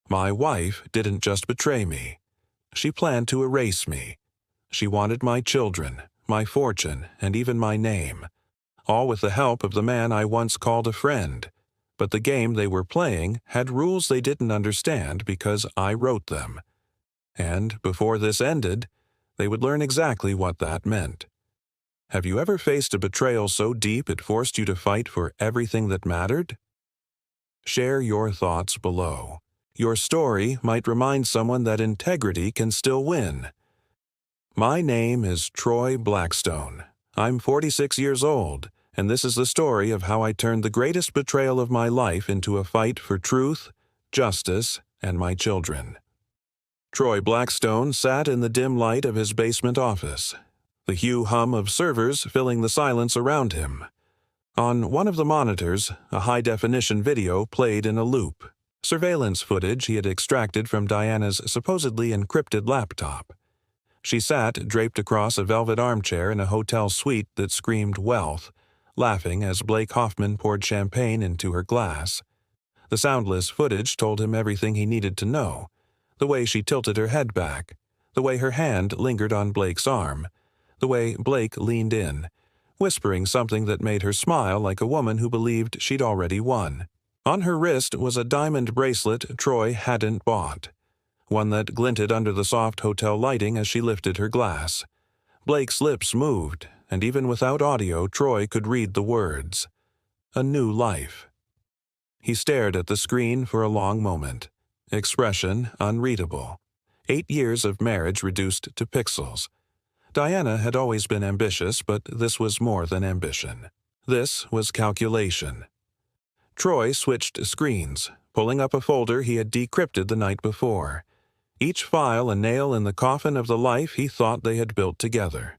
My wife didn't just betray me. She planned to erase me. She wanted my children, my fortune, and even my name, all with the help of the man I once called a friend. But the game they were playing had rules they didn't understand because I wrote them. And before this ended, they would learn exactly what that meant. Have you ever faced a betrayal so deep it forced you to fight for everything that mattered? Share your thoughts below. Your story might remind someone that integrity can still win. My name is Troy Blackstone. I'm 46 years old, and this is the story of how I turned the greatest betrayal of my life into a fight for truth, justice, and my children. Troy Blackstone sat in the dim light of his basement office, the hue-hum of servers filling the silence around him. On one of the monitors, a high-definition video played in a loop, surveillance footage he had extracted from Diana's supposedly encrypted laptop. She sat draped across a velvet armchair in a hotel suite that screamed wealth, laughing as Blake Hoffman poured champagne into her glass. The soundless footage told him everything he needed to know: the way she tilted her head back, the way her hand lingered on Blake's arm, the way Blake leaned in, whispering something that made her smile like a woman who believed she'd already won. On her wrist was a diamond bracelet Troy hadn't bought, one that glinted under the soft hotel lighting as she lifted her glass. Blake's lips moved, and even without audio, Troy could read the words. A new life. He stared at the screen for a long moment, expression unreadable. 8 years of marriage reduced to pixels. Diana had always been ambitious, but this was more than ambition. This was calculation. Troy switched screens, pulling up a folder he had decrypted the night before. Each file a nail in the coffin of the life he thought they had built together.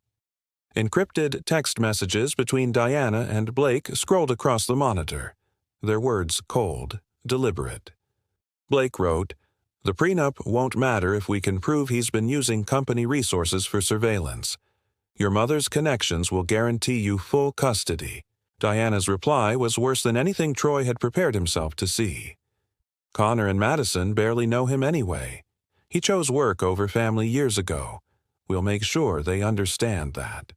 Encrypted text messages between Diana and Blake scrolled across the monitor, their words cold, deliberate. Blake wrote, "The prenup won't matter if we can prove he's been using company resources for surveillance. Your mother's connections will guarantee you full custody." Diana's reply was worse than anything Troy had prepared himself to see. Connor and Madison barely know him anyway. He chose work over family years ago. We'll make sure they understand that.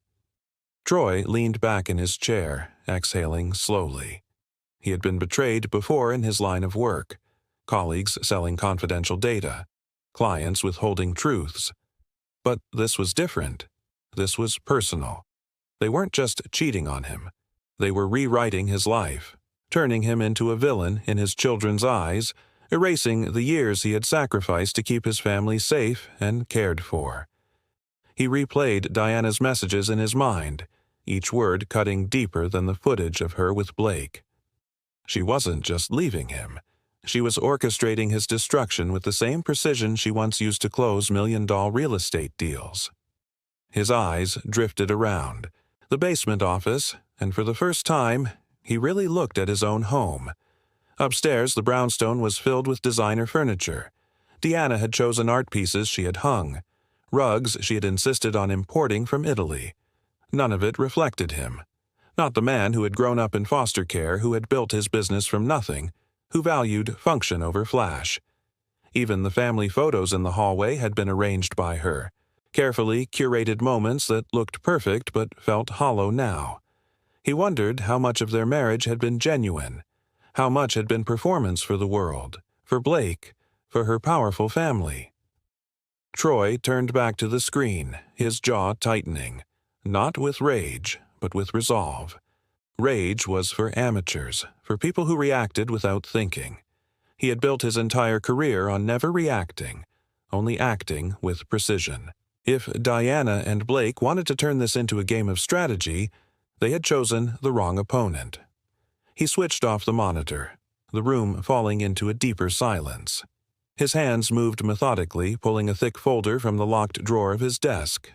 Troy leaned back in his chair, exhaling slowly. He had been betrayed before in his line of work. Colleagues selling confidential data, clients withholding truths. But this was different. This was personal. They weren't just cheating on him. They were rewriting his life, turning him into a villain in his children's eyes, erasing the years he had sacrificed to keep his family safe and cared for. He replayed Diana's messages in his mind, each word cutting deeper than the footage of her with Blake. She wasn't just leaving him. She was orchestrating his destruction with the same precision she once used to close million-dollar real estate deals. His eyes drifted around the basement office, and for the first time, he really looked at his own home. Upstairs, the brownstone was filled with designer furniture. Diana had chosen art pieces she had hung, rugs she had insisted on importing from Italy. None of it reflected him. Not the man who had grown up in foster care, who had built his business from nothing, who valued function over flash. Even the family photos in the hallway had been arranged by her, carefully curated moments that looked perfect but felt hollow now. He wondered how much of their marriage had been genuine, how much had been performance for the world, for Blake, for her powerful family. Troy turned back to the screen, his jaw tightening, not with rage, but with resolve. Rage was for amateurs, for people who reacted without thinking. He had built his entire career on never reacting, only acting with precision. If Diana and Blake wanted to turn this into a game of strategy, they had chosen the wrong opponent. He switched off the monitor, the room falling into a deeper silence. His hands moved methodically, pulling a thick folder from the locked drawer of his desk.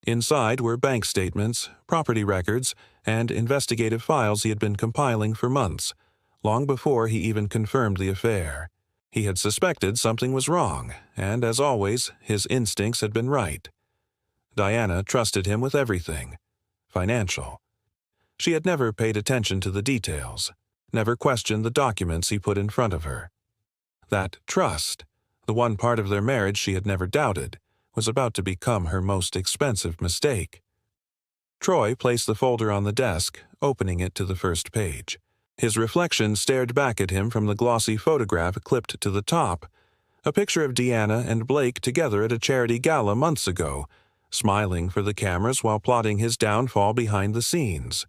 Inside were bank statements, property records, and investigative files he had been compiling for months, long before he even confirmed the affair. He had suspected something was wrong, and as always, his instincts had been right. Diana trusted him with everything. Financial. She had never paid attention to the details, never questioned the documents he put in front of her. That trust, The one part of their marriage she had never doubted was about to become her most expensive mistake. Troy placed the folder on the desk, opening it to the first page. His reflection stared back at him from the glossy photograph clipped to the top, a picture of Deanna and Blake together at a charity gala months ago, smiling for the cameras while plotting his downfall behind the scenes.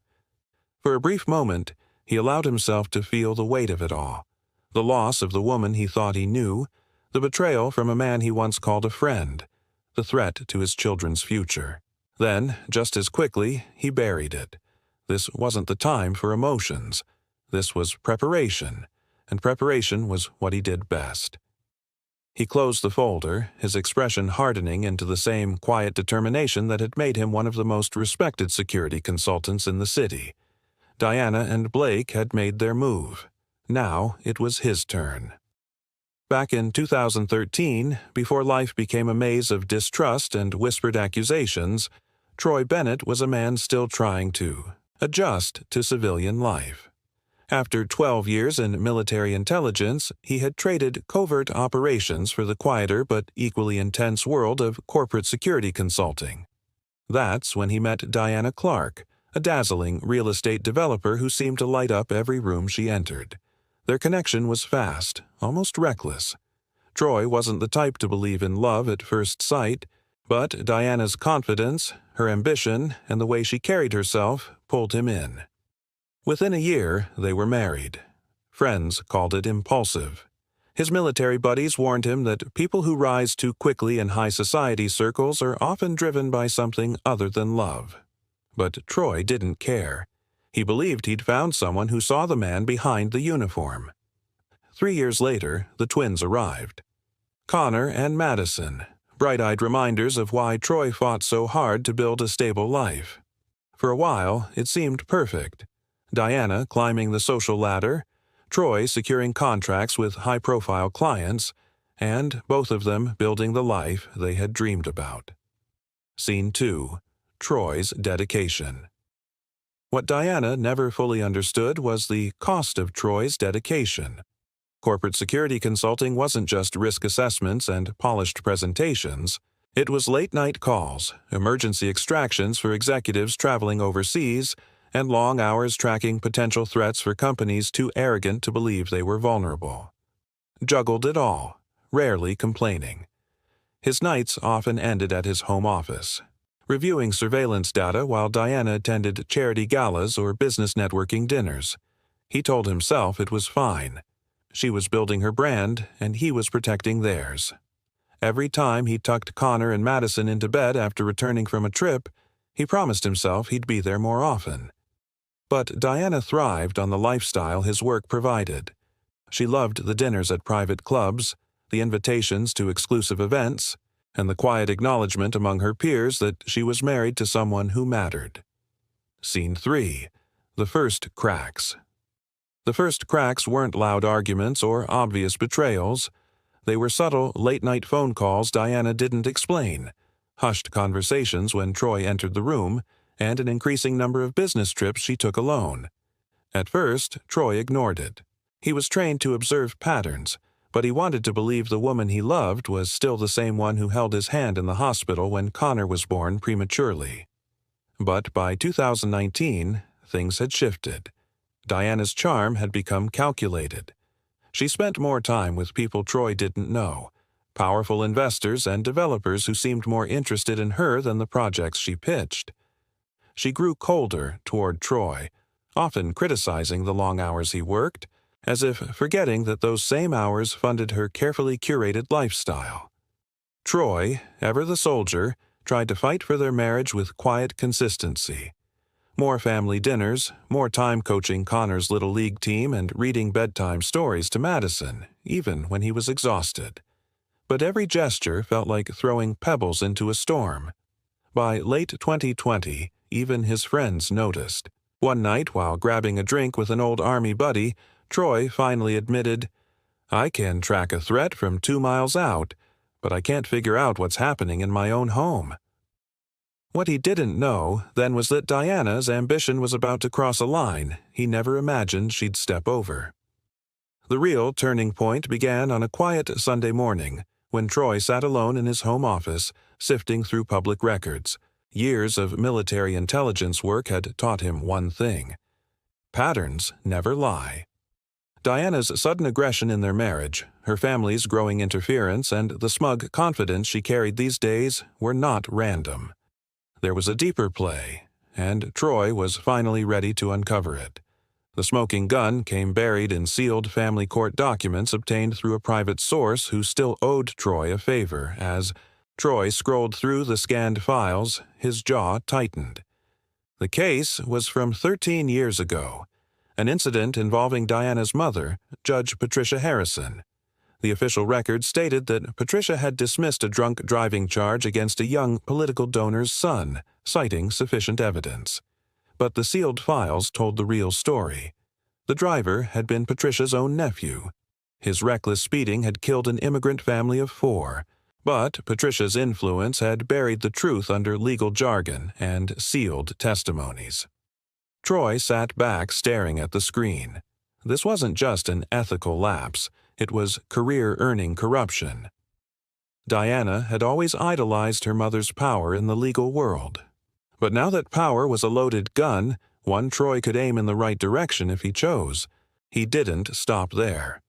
For a brief moment, he allowed himself to feel the weight of it all, the loss of the woman he thought he knew, the betrayal from a man he once called a friend, the threat to his children's future. Then, just as quickly, he buried it. This wasn't the time for emotions. This was preparation, and preparation was what he did best. He closed the folder, his expression hardening into the same quiet determination that had made him one of the most respected security consultants in the city. Diana and Blake had made their move. Now it was his turn. Back in 2013, before life became a maze of distrust and whispered accusations, Troy Bennett was a man still trying to adjust to civilian life. After 12 years in military intelligence, he had traded covert operations for the quieter but equally intense world of corporate security consulting. That's when he met Diana Clark, a dazzling real estate developer who seemed to light up every room she entered. Their connection was fast, almost reckless. Troy wasn't the type to believe in love at first sight, but Diana's confidence, her ambition, and the way she carried herself pulled him in. Within a year, they were married. Friends called it impulsive. His military buddies warned him that people who rise too quickly in high society circles are often driven by something other than love. But Troy didn't care. He believed he'd found someone who saw the man behind the uniform. 3 years later, the twins arrived. Connor and Madison, bright-eyed reminders of why Troy fought so hard to build a stable life. For a while, it seemed perfect. Diana climbing the social ladder, Troy securing contracts with high-profile clients, and both of them building the life they had dreamed about. Scene 2. Troy's dedication. What Diana never fully understood was the cost of Troy's dedication. Corporate security consulting wasn't just risk assessments and polished presentations. It was late-night calls, emergency extractions for executives traveling overseas, and long hours tracking potential threats for companies too arrogant to believe they were vulnerable. Juggled it all, rarely complaining. His nights often ended at his home office, reviewing surveillance data while Diana attended charity galas or business networking dinners. He told himself it was fine. She was building her brand, and he was protecting theirs. Every time he tucked Connor and Madison into bed after returning from a trip, he promised himself he'd be there more often. But Diana thrived on the lifestyle his work provided. She loved the dinners at private clubs, the invitations to exclusive events, and the quiet acknowledgement among her peers that she was married to someone who mattered. Scene 3. The first cracks. The first cracks weren't loud arguments or obvious betrayals. They were subtle, late-night phone calls Diana didn't explain, hushed conversations when Troy entered the room, and an increasing number of business trips she took alone. At first, Troy ignored it. He was trained to observe patterns, but he wanted to believe the woman he loved was still the same one who held his hand in the hospital when Connor was born prematurely. But by 2019, things had shifted. Diana's charm had become calculated. She spent more time with people Troy didn't know, powerful investors and developers who seemed more interested in her than the projects she pitched. She grew colder toward Troy, often criticizing the long hours he worked, as if forgetting that those same hours funded her carefully curated lifestyle. Troy, ever the soldier, tried to fight for their marriage with quiet consistency. More family dinners, more time coaching Connor's little league team and reading bedtime stories to Madison, even when he was exhausted. But every gesture felt like throwing pebbles into a storm. By late 2020, even his friends noticed. One night, while grabbing a drink with an old Army buddy, Troy finally admitted, "I can track a threat from 2 miles out, but I can't figure out what's happening in my own home." What he didn't know then was that Diana's ambition was about to cross a line he never imagined she'd step over. The real turning point began on a quiet Sunday morning when Troy sat alone in his home office, sifting through public records. Years of military intelligence work had taught him one thing: patterns never lie. Diana's sudden aggression in their marriage, her family's growing interference, and the smug confidence she carried these days were not random. There was a deeper play, and Troy was finally ready to uncover it. The smoking gun came buried in sealed family court documents obtained through a private source who still owed Troy a favor. As Troy scrolled through the scanned files, his jaw tightened. The case was from 13 years ago, an incident involving Diana's mother, Judge Patricia Harrison. The official record stated that Patricia had dismissed a drunk driving charge against a young political donor's son, citing sufficient evidence. But the sealed files told the real story. The driver had been Patricia's own nephew. His reckless speeding had killed an immigrant family of 4, but Patricia's influence had buried the truth under legal jargon and sealed testimonies. Troy sat back staring at the screen. This wasn't just an ethical lapse, it was career-earning corruption. Diana had always idolized her mother's power in the legal world. But now that power was a loaded gun, one Troy could aim in the right direction if he chose. He didn't stop there.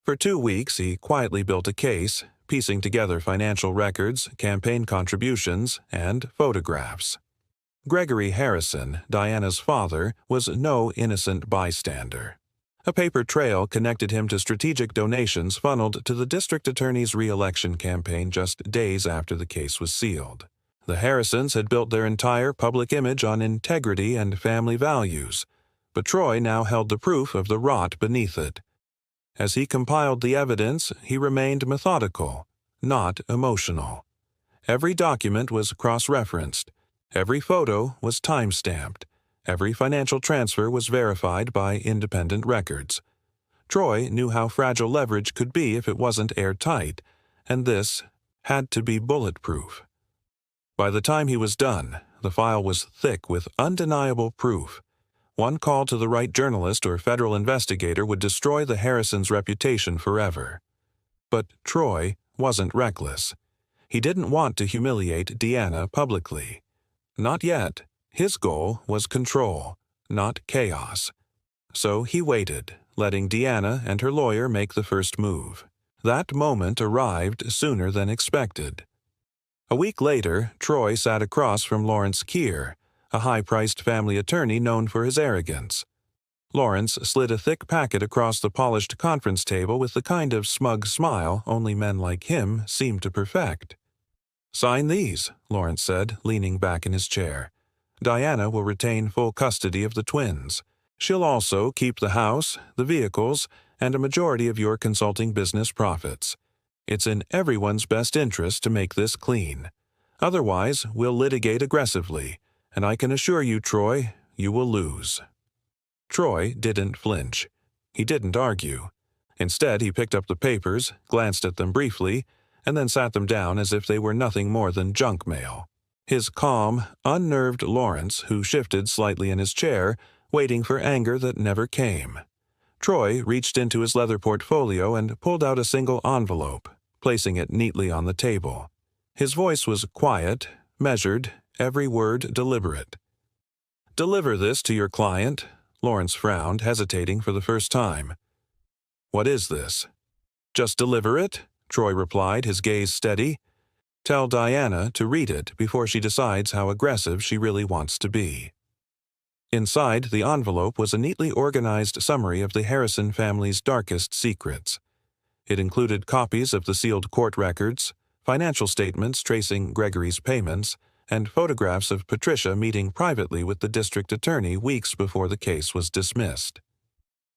For 2 weeks, he quietly built a case, piecing together financial records, campaign contributions, and photographs. Gregory Harrison, Diana's father, was no innocent bystander. A paper trail connected him to strategic donations funneled to the district attorney's re-election campaign just days after the case was sealed. The Harrisons had built their entire public image on integrity and family values, but Troy now held the proof of the rot beneath it. As he compiled the evidence, he remained methodical, not emotional. Every document was cross-referenced. Every photo was time-stamped. Every financial transfer was verified by independent records. Troy knew how fragile leverage could be if it wasn't airtight, and this had to be bulletproof. By the time he was done, the file was thick with undeniable proof. One call to the right journalist or federal investigator would destroy the Harrisons' reputation forever. But Troy wasn't reckless. He didn't want to humiliate Diana publicly. Not yet. His goal was control, not chaos. So he waited, letting Diana and her lawyer make the first move. That moment arrived sooner than expected. A week later, Troy sat across from Lawrence Keir, a high-priced family attorney known for his arrogance. Lawrence slid a thick packet across the polished conference table with the kind of smug smile only men like him seemed to perfect. "Sign these," Lawrence said, leaning back in his chair. "Diana will retain full custody of the twins. She'll also keep the house, the vehicles, and a majority of your consulting business profits. It's in everyone's best interest to make this clean. Otherwise, we'll litigate aggressively, and I can assure you, Troy, you will lose." Troy didn't flinch. He didn't argue. Instead, he picked up the papers, glanced at them briefly, and then sat them down as if they were nothing more than junk mail. His calm, unnerved Lawrence, who shifted slightly in his chair, waiting for anger that never came. Troy reached into his leather portfolio and pulled out a single envelope, placing it neatly on the table. His voice was quiet, measured, every word deliberate. "Deliver this to your client." Lawrence frowned, hesitating for the first time. "What is this?" "Just deliver it," Troy replied, his gaze steady. "Tell Diana to read it before she decides how aggressive she really wants to be." Inside the envelope was a neatly organized summary of the Harrison family's darkest secrets. It included copies of the sealed court records, financial statements tracing Gregory's payments, and photographs of Patricia meeting privately with the district attorney weeks before the case was dismissed.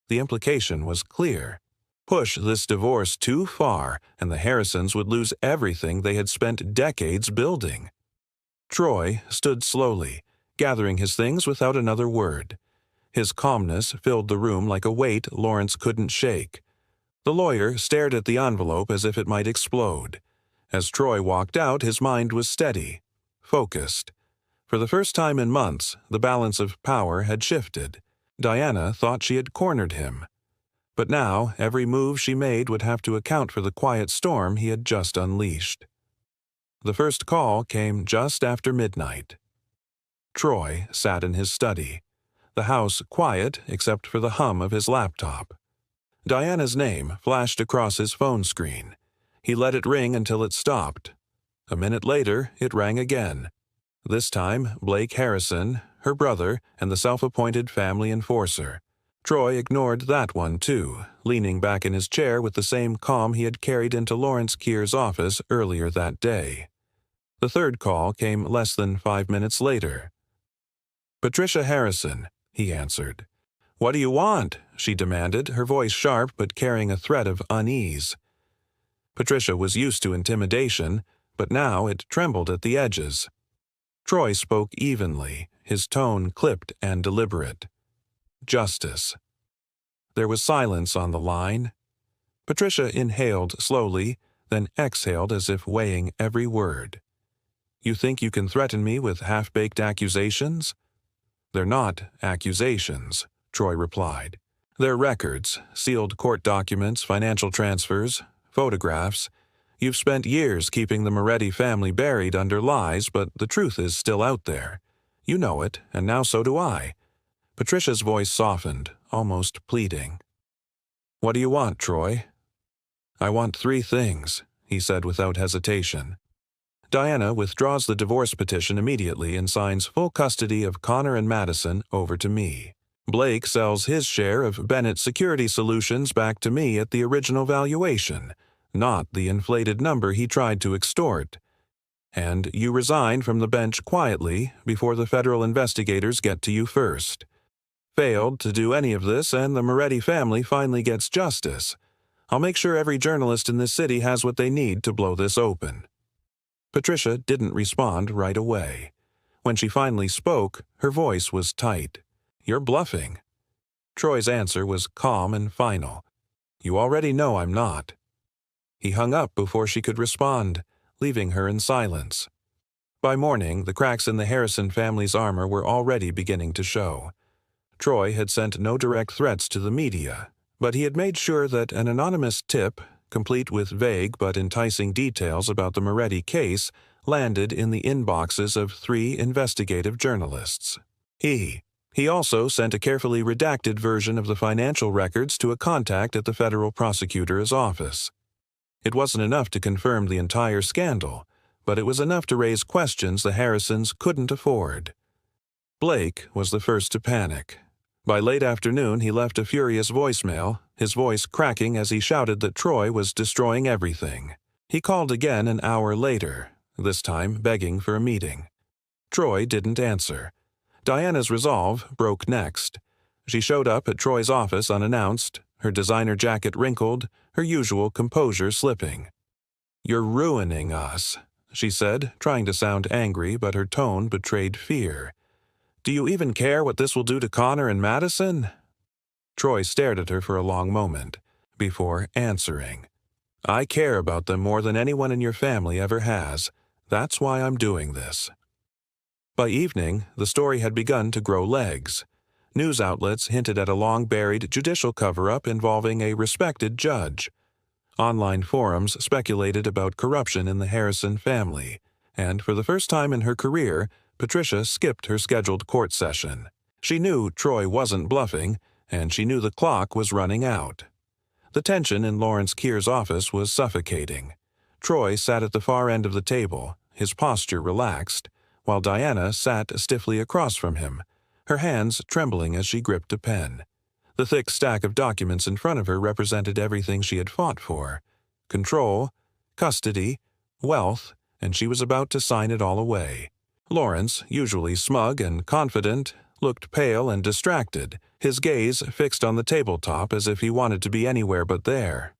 The implication was clear. Push this divorce too far, and the Harrisons would lose everything they had spent decades building. Troy stood slowly, gathering his things without another word. His calmness filled the room like a weight Lawrence couldn't shake. The lawyer stared at the envelope as if it might explode. As Troy walked out, his mind was steady, focused. For the first time in months, the balance of power had shifted. Diana thought she had cornered him. But now, every move she made would have to account for the quiet storm he had just unleashed. The first call came just after midnight. Troy sat in his study, the house quiet except for the hum of his laptop. Diana's name flashed across his phone screen. He let it ring until it stopped. A minute later, it rang again. This time, Blake Harrison, her brother, and the self-appointed family enforcer. Troy ignored that one too, leaning back in his chair with the same calm he had carried into Lawrence Keir's office earlier that day. The third call came less than 5 minutes later. "Patricia Harrison," he answered. "What do you want?" she demanded, her voice sharp but carrying a threat of unease. Patricia was used to intimidation, but now it trembled at the edges. Troy spoke evenly, his tone clipped and deliberate. "Justice." There was silence on the line. Patricia inhaled slowly, then exhaled as if weighing every word. "You think you can threaten me with half-baked accusations?" "They're not accusations," Troy replied. "They're records, sealed court documents, financial transfers, photographs. You've spent years keeping the Moretti family buried under lies, but the truth is still out there. You know it, and now so do I." Patricia's voice softened, almost pleading. "What do you want, Troy?" "I want 3 things," he said without hesitation. Diana withdraws the divorce petition immediately and signs full custody of Connor and Madison over to me. Blake sells his share of Bennett Security Solutions back to me at the original valuation, not the inflated number he tried to extort. And you resign from the bench quietly before the federal investigators get to you first. Failed to do any of this, and the Moretti family finally gets justice. I'll make sure every journalist in this city has what they need to blow this open. Patricia didn't respond right away. When she finally spoke, her voice was tight. "You're bluffing." Troy's answer was calm and final. "You already know I'm not." He hung up before she could respond, leaving her in silence. By morning, the cracks in the Harrison family's armor were already beginning to show. Troy had sent no direct threats to the media, but he had made sure that an anonymous tip, complete with vague but enticing details about the Moretti case, landed in the inboxes of 3 investigative journalists. He also sent a carefully redacted version of the financial records to a contact at the federal prosecutor's office. It wasn't enough to confirm the entire scandal, but it was enough to raise questions the Harrisons couldn't afford. Blake was the first to panic. By late afternoon, he left a furious voicemail, his voice cracking as he shouted that Troy was destroying everything. He called again an hour later, this time begging for a meeting. Troy didn't answer. Diana's resolve broke next. She showed up at Troy's office unannounced, her designer jacket wrinkled, her usual composure slipping. "You're ruining us," she said, trying to sound angry, but her tone betrayed fear. "Do you even care what this will do to Connor and Madison?" Troy stared at her for a long moment, before answering. "I care about them more than anyone in your family ever has. That's why I'm doing this." By evening, the story had begun to grow legs. News outlets hinted at a long-buried judicial cover-up involving a respected judge. Online forums speculated about corruption in the Harrison family, and for the first time in her career, Patricia skipped her scheduled court session. She knew Troy wasn't bluffing, and she knew the clock was running out. The tension in Lawrence Keir's office was suffocating. Troy sat at the far end of the table, his posture relaxed, while Diana sat stiffly across from him, her hands trembling as she gripped a pen. The thick stack of documents in front of her represented everything she had fought for: control, custody, wealth, and she was about to sign it all away. Lawrence, usually smug and confident, looked pale and distracted, his gaze fixed on the tabletop as if he wanted to be anywhere but there.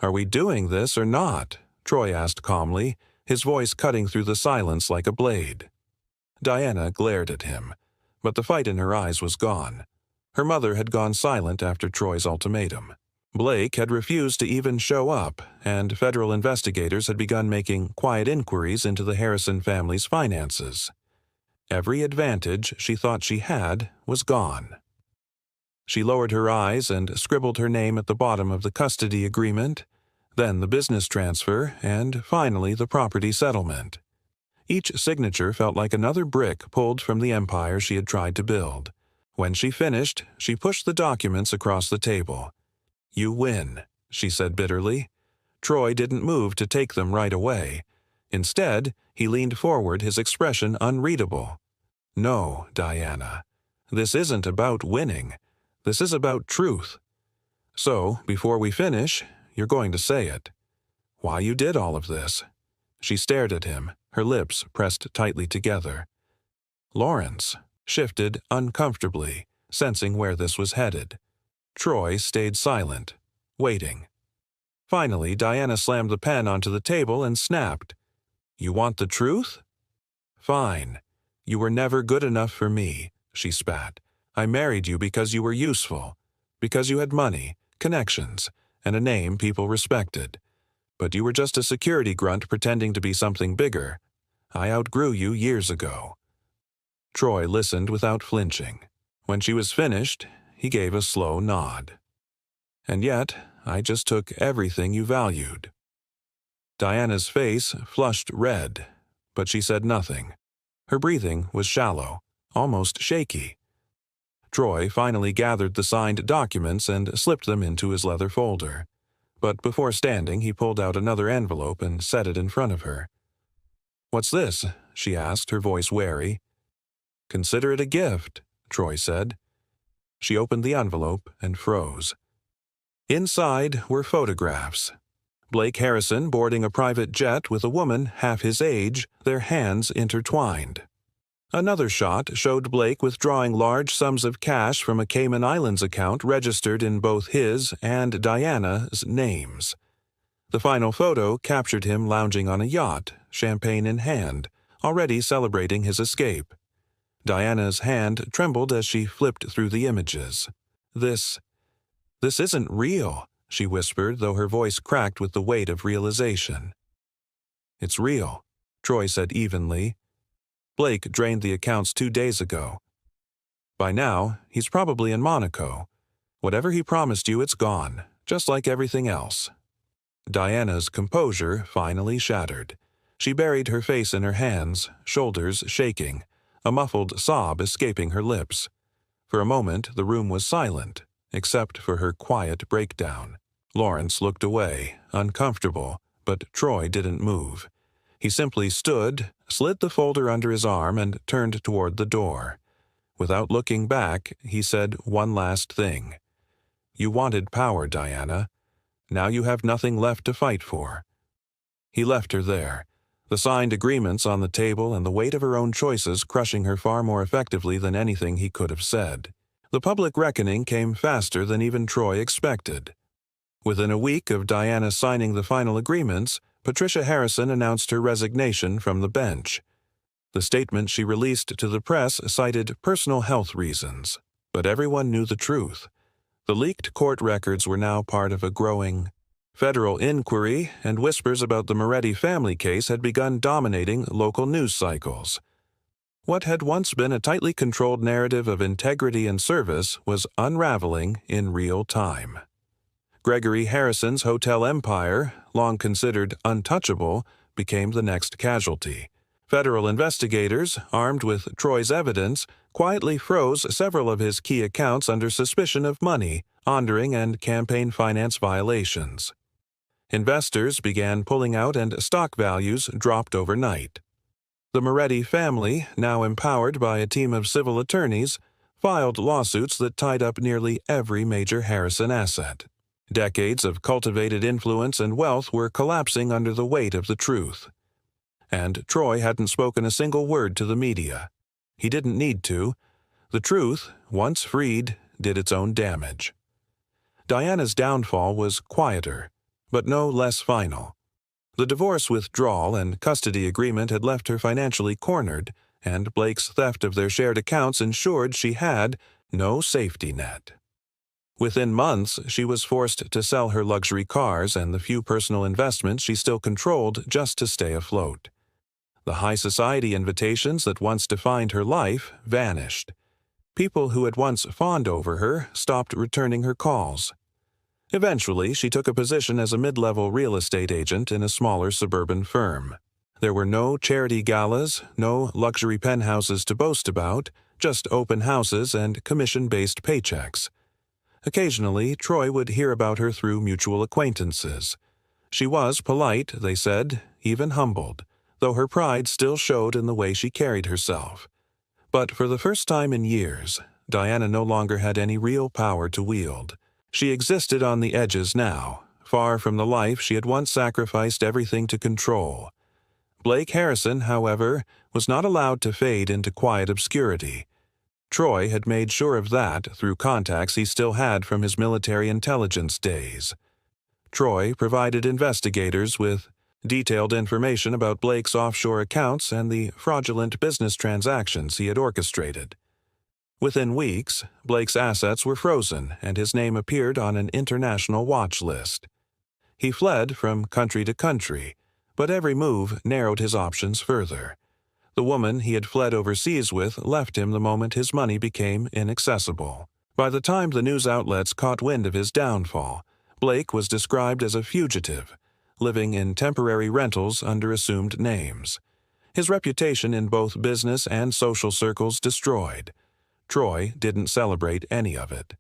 "Are we doing this or not?" Troy asked calmly, his voice cutting through the silence like a blade. Diana glared at him, but the fight in her eyes was gone. Her mother had gone silent after Troy's ultimatum. Blake had refused to even show up, and federal investigators had begun making quiet inquiries into the Harrison family's finances. Every advantage she thought she had was gone. She lowered her eyes and scribbled her name at the bottom of the custody agreement, then the business transfer, and finally the property settlement. Each signature felt like another brick pulled from the empire she had tried to build. When she finished, she pushed the documents across the table. "You win," she said bitterly. Troy didn't move to take them right away. Instead, he leaned forward, his expression unreadable. "No, Diana. This isn't about winning. This is about truth. So, before we finish, you're going to say it. Why you did all of this." She stared at him, her lips pressed tightly together. Lawrence shifted uncomfortably, sensing where this was headed. Troy stayed silent, waiting. Finally, Diana slammed the pen onto the table and snapped. "You want the truth? Fine. You were never good enough for me," she spat. "I married you because you were useful, because you had money, connections, and a name people respected. But you were just a security grunt pretending to be something bigger. I outgrew you years ago." Troy listened without flinching. When she was finished, he gave a slow nod. "And yet, I just took everything you valued." Diana's face flushed red, but she said nothing. Her breathing was shallow, almost shaky. Troy finally gathered the signed documents and slipped them into his leather folder. But before standing, he pulled out another envelope and set it in front of her. "What's this?" she asked, her voice wary. "Consider it a gift," Troy said. She opened the envelope and froze. Inside were photographs. Blake Harrison boarding a private jet with a woman half his age, their hands intertwined. Another shot showed Blake withdrawing large sums of cash from a Cayman Islands account registered in both his and Diana's names. The final photo captured him lounging on a yacht, champagne in hand, already celebrating his escape. Diana's hand trembled as she flipped through the images. This isn't real," she whispered, though her voice cracked with the weight of realization. "It's real," Troy said evenly. "Blake drained the accounts 2 days ago. By now, he's probably in Monaco. Whatever he promised you, it's gone, just like everything else." Diana's composure finally shattered. She buried her face in her hands, shoulders shaking, a muffled sob escaping her lips. For a moment, the room was silent, except for her quiet breakdown. Lawrence looked away, uncomfortable, but Troy didn't move. He simply stood, slid the folder under his arm, and turned toward the door. Without looking back, he said one last thing. "You wanted power, Diana. Now you have nothing left to fight for." He left her there, the signed agreements on the table and the weight of her own choices crushing her far more effectively than anything he could have said. The public reckoning came faster than even Troy expected. Within a week of Diana signing the final agreements, Patricia Harrison announced her resignation from the bench. The statement she released to the press cited personal health reasons, but everyone knew the truth. The leaked court records were now part of a growing federal inquiry, and whispers about the Moretti family case had begun dominating local news cycles. What had once been a tightly controlled narrative of integrity and service was unraveling in real time. Gregory Harrison's hotel empire, long considered untouchable, became the next casualty. Federal investigators, armed with Troy's evidence, quietly froze several of his key accounts under suspicion of money laundering and campaign finance violations. Investors began pulling out and stock values dropped overnight. The Moretti family, now empowered by a team of civil attorneys, filed lawsuits that tied up nearly every major Harrison asset. Decades of cultivated influence and wealth were collapsing under the weight of the truth. And Troy hadn't spoken a single word to the media. He didn't need to. The truth, once freed, did its own damage. Diana's downfall was quieter, but no less final. The divorce withdrawal and custody agreement had left her financially cornered, and Blake's theft of their shared accounts ensured she had no safety net. Within months, she was forced to sell her luxury cars and the few personal investments she still controlled just to stay afloat. The high society invitations that once defined her life vanished. People who had once fawned over her stopped returning her calls. Eventually, she took a position as a mid-level real estate agent in a smaller suburban firm. There were no charity galas, no luxury penthouses to boast about, just open houses and commission-based paychecks. Occasionally, Troy would hear about her through mutual acquaintances. She was polite, they said, even humbled, though her pride still showed in the way she carried herself. But for the first time in years, Diana no longer had any real power to wield. She existed on the edges now, far from the life she had once sacrificed everything to control. Blake Harrison, however, was not allowed to fade into quiet obscurity. Troy had made sure of that through contacts he still had from his military intelligence days. Troy provided investigators with detailed information about Blake's offshore accounts and the fraudulent business transactions he had orchestrated. Within weeks, Blake's assets were frozen and his name appeared on an international watch list. He fled from country to country, but every move narrowed his options further. The woman he had fled overseas with left him the moment his money became inaccessible. By the time the news outlets caught wind of his downfall, Blake was described as a fugitive, living in temporary rentals under assumed names. His reputation in both business and social circles destroyed. Troy didn't celebrate any of it.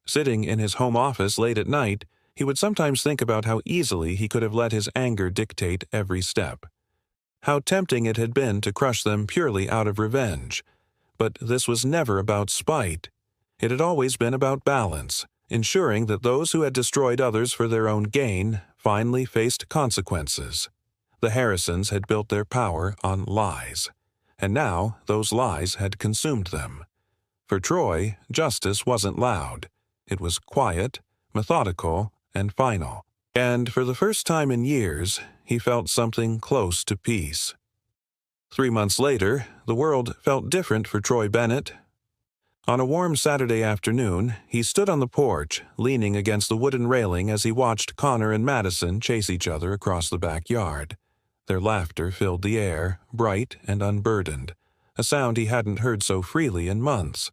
Sitting in his home office late at night, he would sometimes think about how easily he could have let his anger dictate every step. How tempting it had been to crush them purely out of revenge. But this was never about spite. It had always been about balance, ensuring that those who had destroyed others for their own gain finally faced consequences. The Harrisons had built their power on lies, and now those lies had consumed them. For Troy, justice wasn't loud. It was quiet, methodical, and final. And for the first time in years, he felt something close to peace. 3 months later, the world felt different for Troy Bennett. On a warm Saturday afternoon, he stood on the porch, leaning against the wooden railing as he watched Connor and Madison chase each other across the backyard. Their laughter filled the air, bright and unburdened, a sound he hadn't heard so freely in months.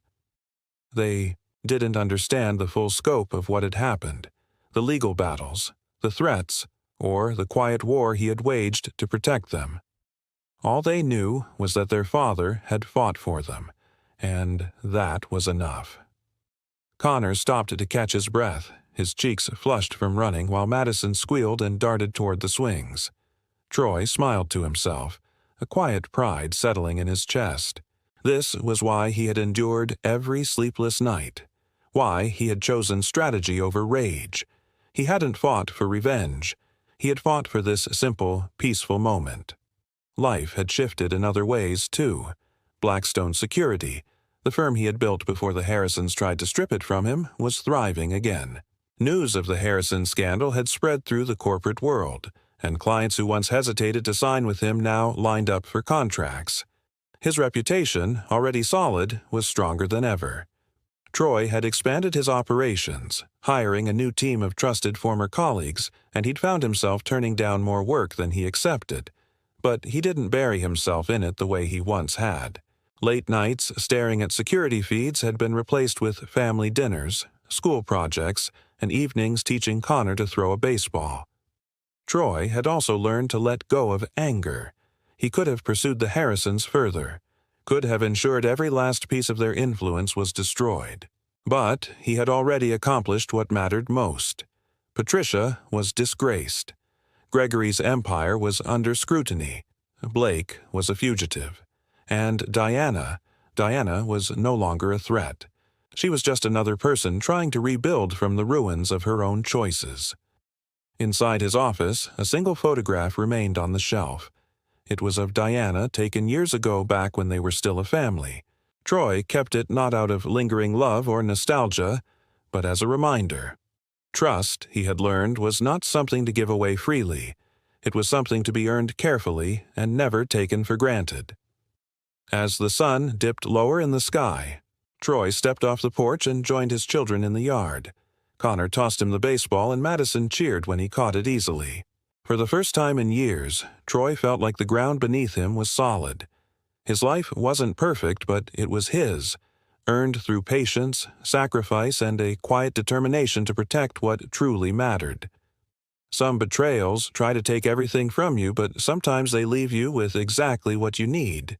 They didn't understand the full scope of what had happened, the legal battles, the threats, or the quiet war he had waged to protect them. All they knew was that their father had fought for them, and that was enough. Connor stopped to catch his breath, his cheeks flushed from running while Madison squealed and darted toward the swings. Troy smiled to himself, a quiet pride settling in his chest. This was why he had endured every sleepless night, why he had chosen strategy over rage. He hadn't fought for revenge. He had fought for this simple, peaceful moment. Life had shifted in other ways, too. Blackstone Security, the firm he had built before the Harrisons tried to strip it from him, was thriving again. News of the Harrison scandal had spread through the corporate world, and clients who once hesitated to sign with him now lined up for contracts. His reputation, already solid, was stronger than ever. Troy had expanded his operations, hiring a new team of trusted former colleagues, and he'd found himself turning down more work than he accepted. But he didn't bury himself in it the way he once had. Late nights staring at security feeds had been replaced with family dinners, school projects, and evenings teaching Connor to throw a baseball. Troy had also learned to let go of anger. He could have pursued the Harrisons further, could have ensured every last piece of their influence was destroyed. But he had already accomplished what mattered most. Patricia was disgraced. Gregory's empire was under scrutiny. Blake was a fugitive. And Diana was no longer a threat. She was just another person trying to rebuild from the ruins of her own choices. Inside his office, a single photograph remained on the shelf. It was of Diana, taken years ago back when they were still a family. Troy kept it not out of lingering love or nostalgia, but as a reminder. Trust, he had learned, was not something to give away freely. It was something to be earned carefully and never taken for granted. As the sun dipped lower in the sky, Troy stepped off the porch and joined his children in the yard. Connor tossed him the baseball and Madison cheered when he caught it easily. For the first time in years, Troy felt like the ground beneath him was solid. His life wasn't perfect, but it was his, earned through patience, sacrifice, and a quiet determination to protect what truly mattered. Some betrayals try to take everything from you, but sometimes they leave you with exactly what you need.